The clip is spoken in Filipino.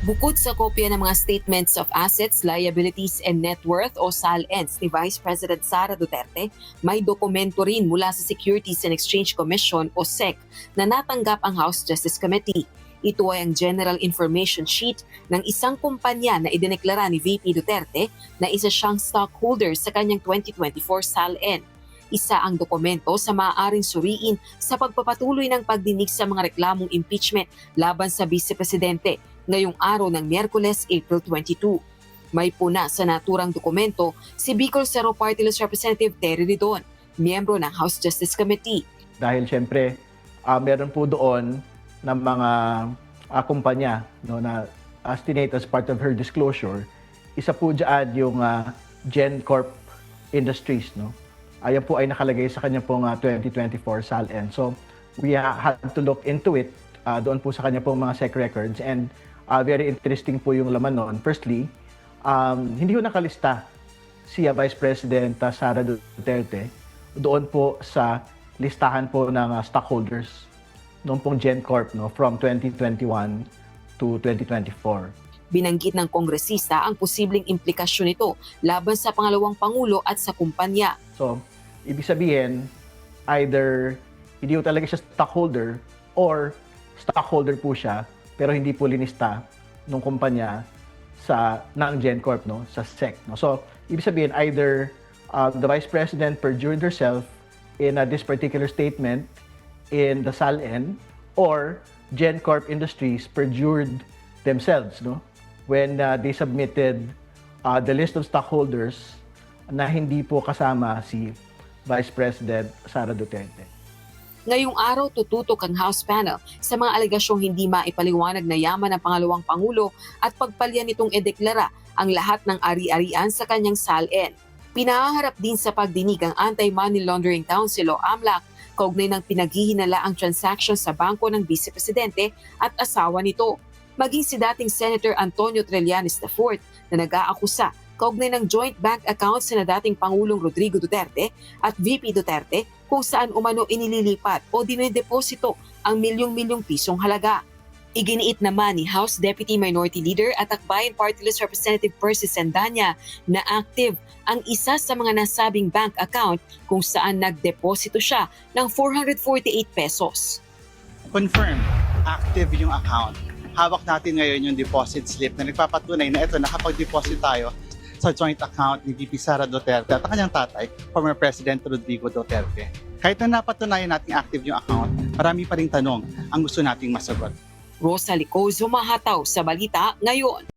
Bukod sa kopya ng mga Statements of Assets, Liabilities and Net Worth o SALNs ni Vice President Sara Duterte, may dokumento rin mula sa Securities and Exchange Commission o SEC na natanggap ang House Justice Committee. Ito ay ang General Information Sheet ng isang kumpanya na idineklara ni VP Duterte na isa siyang stockholder sa kanyang 2024 SALN. Isa ang dokumento sa maaaring suriin sa pagpapatuloy ng pagdinig sa mga reklamong impeachment laban sa Vice Presidente ngayong araw ng Miyerkules, April 22. May puna sa naturang dokumento si Bicol Cerro Party List Representative Terry Ridon, miyembro ng House Justice Committee. Dahil siyempre, meron po doon ng mga kumpanya na estimate as part of her disclosure. Isa po dyan yung GenCorp Industries. Ayan po ay nakalagay sa kanya pong 2024 SALN. So we had to look into it doon po sa kanya pong mga SEC records, and very interesting po yung laman noon. Firstly, hindi ko nakalista si Vice President Sara Duterte doon po sa listahan po ng stockholders noong pong GenCorp from 2021 to 2024. Binanggit ng kongresista ang posibleng implikasyon nito laban sa pangalawang pangulo at sa kumpanya. So, ibig sabihin, either hindi po talaga siya stockholder or stockholder po siya pero hindi po linista ng kumpanya ng GenCorp, sa SEC. So, ibig sabihin, either the Vice President perjured herself in this particular statement in the SALN, or GenCorp Industries perjured themselves when they submitted the list of stockholders na hindi po kasama si Vice President Sara Duterte. Ngayong araw, tututok ang House panel sa mga alegasyong hindi maipaliwanag na yaman ng pangalawang pangulo at pagpalya nitong edeklara ang lahat ng ari-arian sa kanyang SALN. Pinaharap din sa pagdinig ang Anti-Money Laundering Council o AMLAC kaugnay ng pinaghihinala ang transaction sa bangko ng Vice Presidente at asawa nito. Maging si dating Senator Antonio Trillanes IV na nag-aakusa kaugnay ng joint bank accounts na dating Pangulong Rodrigo Duterte at VP Duterte kung saan umano inililipat o dinideposito ang milyong-milyong pisong halaga. Iginiit naman ni House Deputy Minority Leader at Akbayan Party List Representative Percy Sandanya na active ang isa sa mga nasabing bank account kung saan nagdeposito siya ng 448 pesos. Confirm, active yung account. Hawak natin ngayon yung deposit slip na nagpapatunay na ito, nakapag-deposit tayo sa joint account ni VP Sara Duterte at ang kanyang tatay, former President Rodrigo Duterte. Kahit na napatunayan natin active yung account, marami pa ring tanong ang gusto nating masagot. Rosa Licozo, Mahataw sa Balita Ngayon.